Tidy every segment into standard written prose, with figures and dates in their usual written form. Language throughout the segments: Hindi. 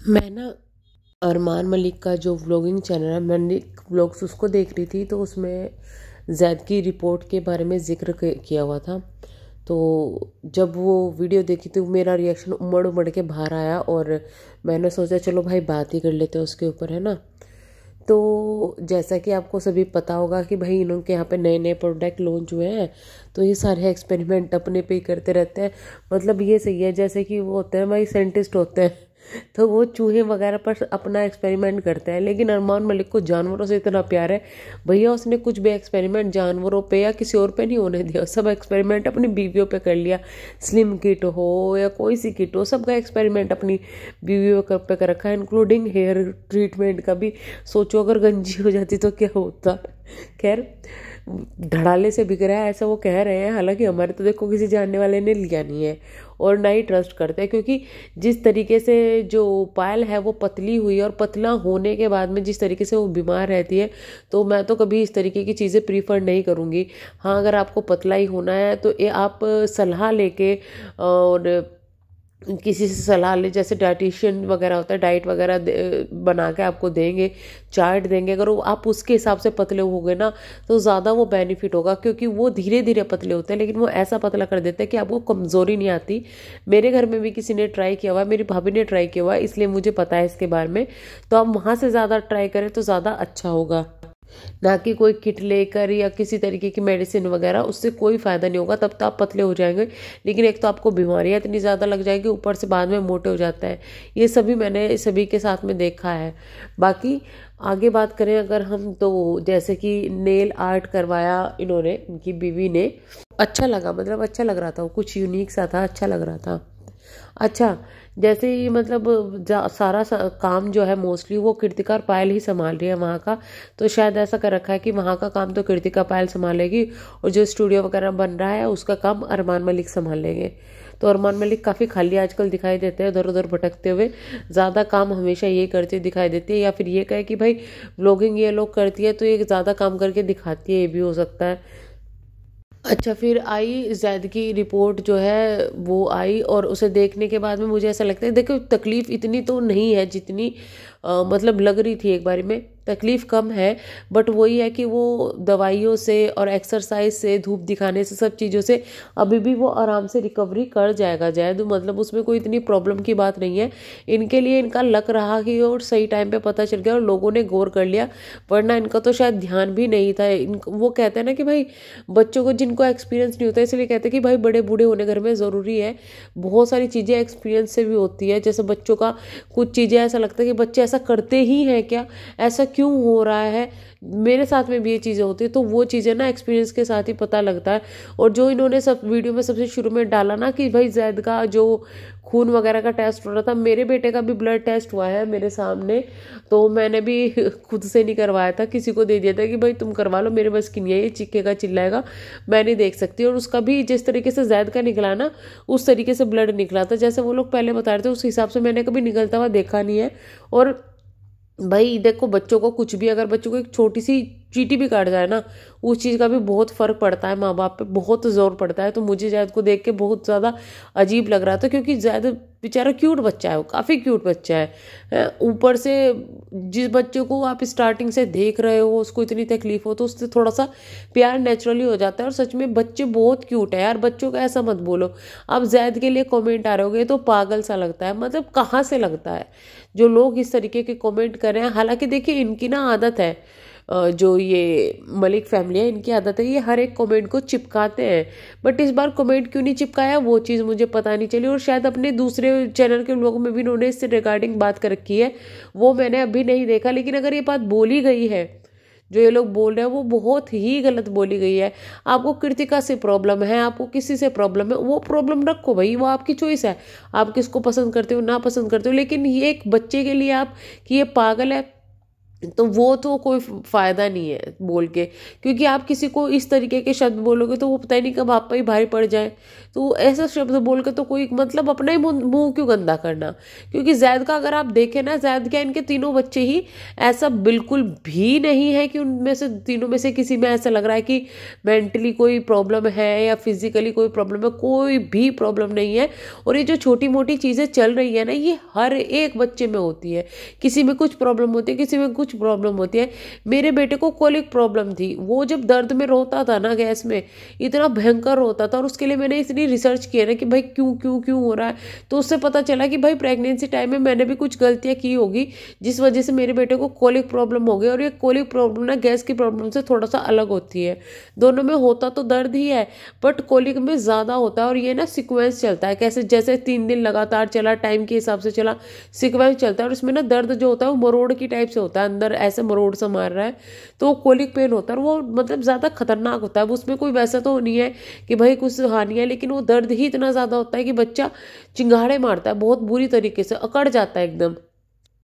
मैं ना अरमान मलिक का जो व्लॉगिंग चैनल है, मैंने व्लॉग्स उसको देख रही थी। तो उसमें जैद की रिपोर्ट के बारे में जिक्र किया हुआ था। तो जब वो वीडियो देखी तो मेरा रिएक्शन उमड़ उमड़ के बाहर आया और मैंने सोचा चलो भाई बात ही कर लेते हैं उसके ऊपर, है ना। तो जैसा कि आपको सभी पता होगा कि भाई इनके यहाँ पे नए नए प्रोडक्ट लॉन्च हुए हैं। तो ये सारे एक्सपेरिमेंट अपने पे ही करते रहते हैं। मतलब ये सही है, जैसे कि वो होते हैं भाई साइंटिस्ट होते हैं तो वो चूहे वगैरह पर अपना एक्सपेरिमेंट करते हैं। लेकिन अरमान मलिक को जानवरों से इतना प्यार है, भैया उसने कुछ भी एक्सपेरिमेंट जानवरों पे या किसी और पे नहीं होने दिया। सब एक्सपेरिमेंट अपनी बीवियों पे कर लिया। स्लिम किट हो या कोई सी किट हो, सबका एक्सपेरिमेंट अपनी बीवियों पे कर रखा है, इंक्लूडिंग हेयर ट्रीटमेंट का भी। सोचो अगर गंजी हो जाती तो क्या होता। खैर, धड़ाले से बिक रहा है ऐसा वो कह रहे हैं। हालांकि हमारे तो देखो किसी जानने वाले ने लिया नहीं है और ना ही ट्रस्ट करते हैं, क्योंकि जिस तरीके से जो पायल है वो पतली हुई और पतला होने के बाद में जिस तरीके से वो बीमार रहती है, तो मैं तो कभी इस तरीके की चीज़ें प्रीफर नहीं करूँगी। हाँ, अगर आपको पतला ही होना है तो ये आप सलाह लेके और किसी से सलाह ले, जैसे डाइटिशियन वगैरह होता है, डाइट वगैरह बना के आपको देंगे, चार्ट देंगे। अगर वो आप उसके हिसाब से पतले हो गए ना तो ज़्यादा वो बेनिफिट होगा, क्योंकि वो धीरे धीरे पतले होते हैं लेकिन वो ऐसा पतला कर देते हैं कि आपको कमज़ोरी नहीं आती। मेरे घर में भी किसी ने ट्राई किया हुआ है, मेरी भाभी ने ट्राई किया हुआ है, इसलिए मुझे पता है इसके बारे में। तो आप वहाँ से ज़्यादा ट्राई करें तो ज़्यादा अच्छा होगा, ना कि कोई किट लेकर या किसी तरीके की मेडिसिन वगैरह। उससे कोई फ़ायदा नहीं होगा, तब तो आप पतले हो जाएंगे। लेकिन एक तो आपको बीमारियाँ इतनी ज़्यादा लग जाएगी, ऊपर से बाद में मोटे हो जाता है। ये सभी मैंने सभी के साथ में देखा है। बाकी आगे बात करें अगर हम, तो जैसे कि नेल आर्ट करवाया इन्होंने, इनकी बीवी ने। अच्छा लगा, मतलब अच्छा लग रहा था, वो कुछ यूनिक सा था, अच्छा लग रहा था। अच्छा, जैसे ही मतलब सारा काम जो है मोस्टली वो कृतिका पायल ही संभाल रही है वहाँ का। तो शायद ऐसा कर रखा है कि वहाँ का काम तो कृतिका पायल संभालेगी और जो स्टूडियो वगैरह बन रहा है उसका काम अरमान मलिक संभाल लेंगे। तो अरमान मलिक काफ़ी खाली आजकल दिखाई देते हैं, इधर उधर भटकते हुए। ज़्यादा काम हमेशा ये करती दिखाई देती है, या फिर ये कहे कि भाई व्लॉगिंग ये लोग करती है तो ये ज़्यादा काम करके दिखाती है, ये भी हो सकता है। अच्छा, फिर आई जैद की रिपोर्ट जो है वो आई, और उसे देखने के बाद में मुझे ऐसा लगता है, देखो तकलीफ इतनी तो नहीं है जितनी मतलब लग रही थी एक बारी में। तकलीफ कम है, बट वही है कि वो दवाइयों से और एक्सरसाइज से, धूप दिखाने से, सब चीज़ों से अभी भी वो आराम से रिकवरी कर जाएगा जैद। मतलब उसमें कोई इतनी प्रॉब्लम की बात नहीं है। इनके लिए इनका लक रहा कि और सही टाइम पे पता चल गया और लोगों ने गौर कर लिया, वरना इनका तो शायद ध्यान भी नहीं था। वो कहते हैं ना कि भाई बच्चों को जिनको एक्सपीरियंस नहीं होता, इसलिए कहते हैं कि भाई बड़े बूढ़े होने घर में ज़रूरी है। बहुत सारी चीज़ें एक्सपीरियंस से भी होती है। जैसे बच्चों का कुछ चीज़ें ऐसा लगता है कि बच्चे ऐसा करते ही हैं क्या, ऐसा क्यों हो रहा है। मेरे साथ में भी ये चीज़ें होती है, तो वो चीज़ें ना एक्सपीरियंस के साथ ही पता लगता है। और जो इन्होंने सब वीडियो में सबसे शुरू में डाला ना कि भाई जैद का जो खून वगैरह का टेस्ट हो रहा था, मेरे बेटे का भी ब्लड टेस्ट हुआ है मेरे सामने। तो मैंने भी खुद से नहीं करवाया था, किसी को दे दिया था कि भाई तुम करवा लो, मेरे बस की नहीं है, ये चीखेगा चिल्लाएगा, मैं नहीं देख सकती। और उसका भी जिस तरीके से जैद का निकला ना, उस तरीके से ब्लड निकला था जैसे वो लोग पहले बता रहे थे, उस हिसाब से मैंने कभी निकलता हुआ देखा नहीं है। और भाई देखो, बच्चों को कुछ भी, अगर बच्चों को एक छोटी सी चींटी भी काट जाए ना, उस चीज़ का भी बहुत फर्क पड़ता है, माँ बाप पे बहुत जोर पड़ता है। तो मुझे जैद को देख के बहुत ज़्यादा अजीब लग रहा था, क्योंकि जैद बेचारा क्यूट बच्चा है, वो काफ़ी क्यूट बच्चा है। ऊपर से जिस बच्चे को आप स्टार्टिंग से देख रहे हो उसको इतनी तकलीफ हो, तो उससे थोड़ा सा प्यार नेचुरली हो जाता है। और सच में बच्चे बहुत क्यूट है यार, बच्चों का ऐसा मत बोलो। आप जैद के लिए कमेंट आ रहे होगे तो पागल सा लगता है, मतलब कहाँ से लगता है जो लोग इस तरीके के कमेंट कर रहे हैं। हालांकि देखिए इनकी ना आदत है, जो ये मलिक फैमिली है इनकी आदत है, ये हर एक कमेंट को चिपकाते हैं। बट इस बार कमेंट क्यों नहीं चिपकाया वो चीज़ मुझे पता नहीं चली। और शायद अपने दूसरे चैनल के लोगों में भी इन्होंने इससे रिगार्डिंग बात कर रखी है, वो मैंने अभी नहीं देखा। लेकिन अगर ये बात बोली गई है, जो ये लोग बोल रहे हैं, वो बहुत ही गलत बोली गई है। आपको कृतिका से प्रॉब्लम है, आपको किसी से प्रॉब्लम है, वो प्रॉब्लम रखो भाई, वो आपकी चॉइस है, आप किसको पसंद करते हो ना पसंद करते हो। लेकिन ये एक बच्चे के लिए आप कि ये पागल है, तो वो तो कोई फायदा नहीं है बोल के, क्योंकि आप किसी को इस तरीके के शब्द बोलोगे तो वो पता ही नहीं कब आप पे ही भारी पड़ जाए। तो ऐसा शब्द बोल के तो कोई मतलब अपना ही मुंह क्यों गंदा करना। क्योंकि जैद का अगर आप देखें ना, जैद क्या इनके तीनों बच्चे ही, ऐसा बिल्कुल भी नहीं है कि उनमें से तीनों में से किसी में ऐसा लग रहा है कि मेंटली कोई प्रॉब्लम है या फिजिकली कोई प्रॉब्लम है, कोई भी प्रॉब्लम नहीं है। और ये जो छोटी मोटी चीज़ें चल रही है ना, ये हर एक बच्चे में होती है। किसी में कुछ प्रॉब्लम होती है, किसी में कुछ प्रॉब्लम होती है। मेरे बेटे को कोलिक प्रॉब्लम थी, वो जब दर्द में रोता था ना गैस में, इतना भयंकर रोता था। और उसके लिए मैंने इतनी रिसर्च की है ना कि भाई क्यों क्यों क्यों हो रहा है। तो उससे पता चला कि भाई प्रेगनेंसी टाइम में मैंने भी कुछ गलतियां की होगी, जिस वजह से मेरे बेटे को कोलिक प्रॉब्लम हो गई। और ये कोलिक प्रॉब्लम ना गैस की प्रॉब्लम से थोड़ा सा अलग होती है। दोनों में होता तो दर्द ही है, बट कोलिक में ज़्यादा होता है। और ये ना सिक्वेंस चलता है, कैसे जैसे 3 दिन लगातार चला, टाइम के हिसाब से चला, सिक्वेंस चलता है। और इसमें ना दर्द जो होता है वो मरोड़ की टाइप से होता है, अंदर ऐसे मरोड़ सा मार रहा है, तो कोलिक पेन होता है। और वो मतलब ज़्यादा खतरनाक होता है। उसमें कोई वैसा तो नहीं है कि भाई कुछ हानि है, लेकिन वो दर्द ही इतना ज़्यादा होता है कि बच्चा चिंगाड़े मारता है, बहुत बुरी तरीके से अकड़ जाता है एकदम।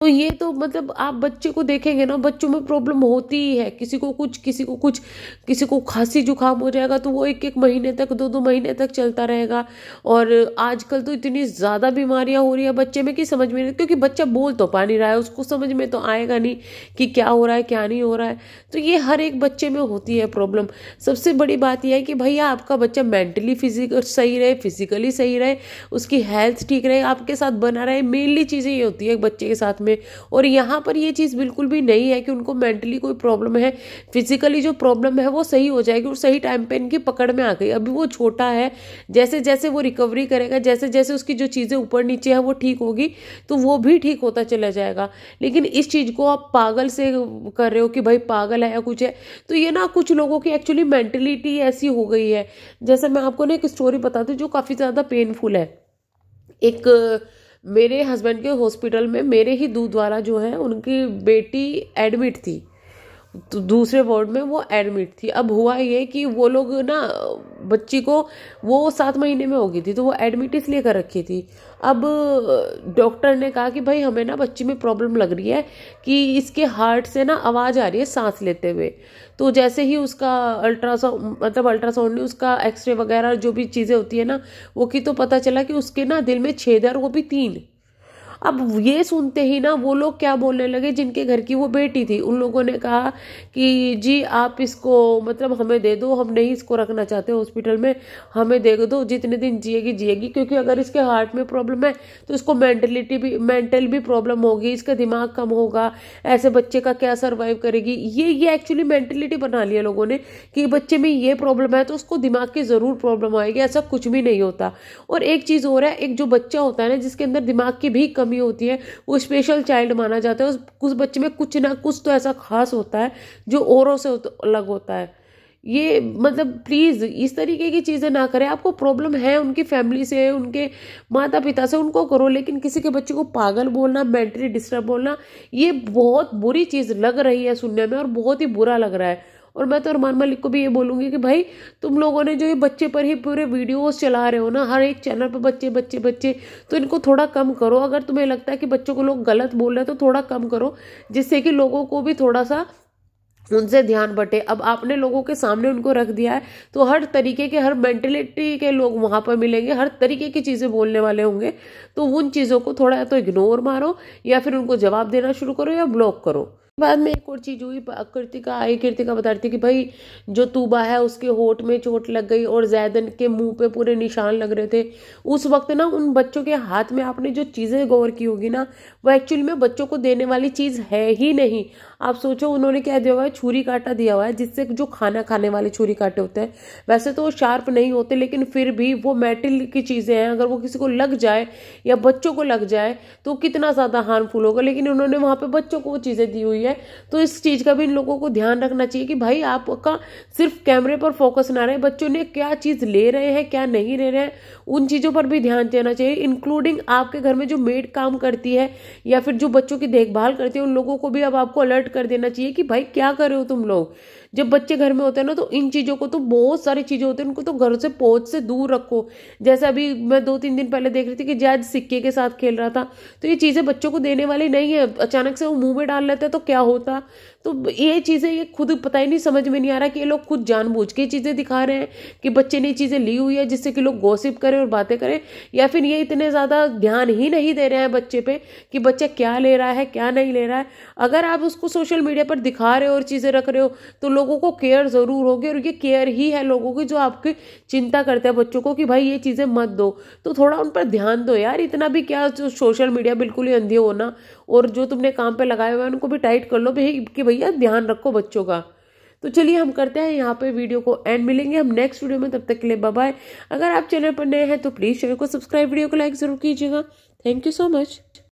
तो ये तो मतलब आप बच्चे को देखेंगे ना, बच्चों में प्रॉब्लम होती ही है। किसी को कुछ, किसी को कुछ, किसी को खांसी जुकाम हो जाएगा तो वो 1-1 महीने तक, 2-2 महीने तक चलता रहेगा। और आजकल तो इतनी ज़्यादा बीमारियां हो रही है बच्चे में कि समझ में नहीं, क्योंकि बच्चा बोल तो पा नहीं रहा है, उसको समझ में तो आएगा नहीं कि क्या हो रहा है क्या नहीं हो रहा है। तो ये हर एक बच्चे में होती है प्रॉब्लम। सबसे बड़ी बात यह है कि भैया आपका बच्चा मेंटली सही रहे, फिजिकली सही रहे, उसकी हेल्थ ठीक रहे, आपके साथ बना रहे। मेनली चीज़ें ये होती है बच्चे के साथ में। और यहाँ पर ये चीज़ बिल्कुल भी नहीं है कि उनको मेंटली कोई प्रॉब्लम है, फिजिकली जो प्रॉब्लम है वो सही हो जाएगी और सही टाइम पे इनकी पकड़ में आ गई। अभी वो छोटा है, जैसे जैसे वो रिकवरी करेगा, जैसे जैसे उसकी जो चीज़ें ऊपर नीचे है वो ठीक होगी, तो वो भी ठीक होता चला जाएगा। लेकिन इस चीज़ को आप पागल से कर रहे हो कि भाई पागल है या कुछ है, तो ये ना कुछ लोगों की एक्चुअली मेंटलिटी ऐसी हो गई है। जैसे मैं आपको ना एक स्टोरी बताती हूँ जो काफ़ी ज़्यादा पेनफुल है। एक मेरे हस्बैंड के हॉस्पिटल में मेरे ही दूध वाला जो है, उनकी बेटी एडमिट थी, तो दूसरे वार्ड में वो एडमिट थी। अब हुआ ये कि वो लोग ना बच्ची को, वो 7 महीने में हो गई थी, तो वो एडमिट इसलिए कर रखी थी। अब डॉक्टर ने कहा कि भाई हमें ना बच्ची में प्रॉब्लम लग रही है कि इसके हार्ट से ना आवाज़ आ रही है सांस लेते हुए। तो जैसे ही उसका अल्ट्रासाउंड नहीं, उसका एक्सरे वगैरह जो भी चीज़ें होती है ना वो की, तो पता चला कि उसके ना दिल में छेद है, और वो भी 3। अब ये सुनते ही ना वो लोग क्या बोलने लगे, जिनके घर की वो बेटी थी, उन लोगों ने कहा कि जी आप इसको मतलब हमें दे दो, हम नहीं इसको रखना चाहते हॉस्पिटल में, हमें दे दो, जितने दिन जिएगी जिएगी, क्योंकि अगर इसके हार्ट में प्रॉब्लम है तो इसको मेंटल भी प्रॉब्लम होगी, इसका दिमाग कम होगा, ऐसे बच्चे का क्या सर्वाइव करेगी। ये एक्चुअली मेंटलिटी बना लिया लोगों ने कि बच्चे में ये प्रॉब्लम है तो उसको दिमाग की ज़रूर प्रॉब्लम आएगी। ऐसा कुछ भी नहीं होता। और एक चीज़ और है, एक जो बच्चा होता है ना जिसके अंदर दिमाग की भी कमी होती है, वो स्पेशल चाइल्ड माना जाता है। उस बच्चे में कुछ ना कुछ तो ऐसा खास होता है जो औरों से अलग होता है। ये मतलब प्लीज़ इस तरीके की चीज़ें ना करें। आपको प्रॉब्लम है उनकी फैमिली से, उनके माता पिता से, उनको करो, लेकिन किसी के बच्चे को पागल बोलना, मेंटली डिस्टर्ब बोलना, ये बहुत बुरी चीज़ लग रही है सुनने में और बहुत ही बुरा लग रहा है। और मैं तो अरमान मलिक को भी ये बोलूँगी कि भाई तुम लोगों ने जो ये बच्चे पर ही पूरे वीडियोस चला रहे हो ना, हर एक चैनल पर बच्चे बच्चे बच्चे, तो इनको थोड़ा कम करो। अगर तुम्हें लगता है कि बच्चों को लोग गलत बोल रहे हैं तो थोड़ा कम करो, जिससे कि लोगों को भी थोड़ा सा उनसे ध्यान बटे। अब आपने लोगों के सामने उनको रख दिया है तो हर तरीके के, हर मेंटेलिटी के लोग वहाँ पर मिलेंगे, हर तरीके की चीज़ें बोलने वाले होंगे। तो उन चीज़ों को थोड़ा या तो इग्नोर मारो, या फिर उनको जवाब देना शुरू करो, या ब्लॉक करो। बाद में एक और चीज़ हुई, कृतिका बता रही थी कि भाई जो तूबा है उसके होठ में चोट लग गई और जैदन के मुंह पे पूरे निशान लग रहे थे। उस वक्त ना उन बच्चों के हाथ में आपने जो चीज़ें गौर की होगी ना, वो एक्चुअली में बच्चों को देने वाली चीज़ है ही नहीं। आप सोचो उन्होंने क्या दिया हुआ है, छुरी कांटा दिया हुआ है, जिससे जो खाना खाने वाले छुरी कांटे होते हैं, वैसे तो वो शार्प नहीं होते, लेकिन फिर भी वो मेटल की चीज़ें हैं। अगर वो किसी को लग जाए या बच्चों को लग जाए तो कितना ज़्यादा हार्मफुल होगा। लेकिन उन्होंने वहाँ पे बच्चों को वो चीज़ें दी हुई है। तो इस चीज़ का भी इन लोगों को ध्यान रखना चाहिए कि भाई आपका सिर्फ कैमरे पर फोकस ना रहे, बच्चों ने क्या चीज़ ले रहे हैं क्या नहीं ले रहे हैं, उन चीज़ों पर भी ध्यान देना चाहिए। इंक्लूडिंग आपके घर में जो मेड काम करती है या फिर जो बच्चों की देखभाल करती है, उन लोगों को भी अब आपको अलर्ट कर देना चाहिए कि भाई क्या कर रहे हो तुम लोग। जब बच्चे घर में होते हैं ना तो इन चीज़ों को, तो बहुत सारी चीज़ें होती हैं उनको तो घर से पहुंच से दूर रखो। जैसे अभी मैं 2-3 दिन पहले देख रही थी कि जैद सिक्के के साथ खेल रहा था, तो ये चीज़ें बच्चों को देने वाली नहीं है। अचानक से वो मुंह में डाल लेते हैं तो क्या होता। तो ये चीज़ें ये खुद पता ही नहीं, समझ में नहीं आ रहा कि ये लोग खुद जानबूझ के चीज़ें दिखा रहे हैं कि बच्चे ने चीज़ें ली हुई है जिससे कि लोग गॉसिप करें और बातें करें, या फिर ये इतने ज़्यादा ध्यान ही नहीं दे रहे हैं बच्चे पे कि बच्चा क्या ले रहा है क्या नहीं ले रहा है। अगर आप उसको सोशल मीडिया पर दिखा रहे हो और चीज़ें रख रहे हो तो लोगों को केयर ज़रूर होगी, और ये केयर ही है लोगों की जो आपकी चिंता करते हैं बच्चों को कि भाई ये चीज़ें मत दो। तो थोड़ा उन पर ध्यान दो यार, इतना भी क्या जो सोशल मीडिया बिल्कुल ही अंधे होना, और जो तुमने काम पे लगाए हुए हैं उनको भी टाइट कर लो भाई कि भैया ध्यान रखो बच्चों का। तो चलिए हम करते हैं यहाँ पे वीडियो को एंड, मिलेंगे हम नेक्स्ट वीडियो में, तब तक के लिए बाय बाय। अगर आप चैनल पर नए हैं तो प्लीज़ चैनल को सब्सक्राइब, वीडियो को लाइक ज़रूर कीजिएगा। Thank you so much.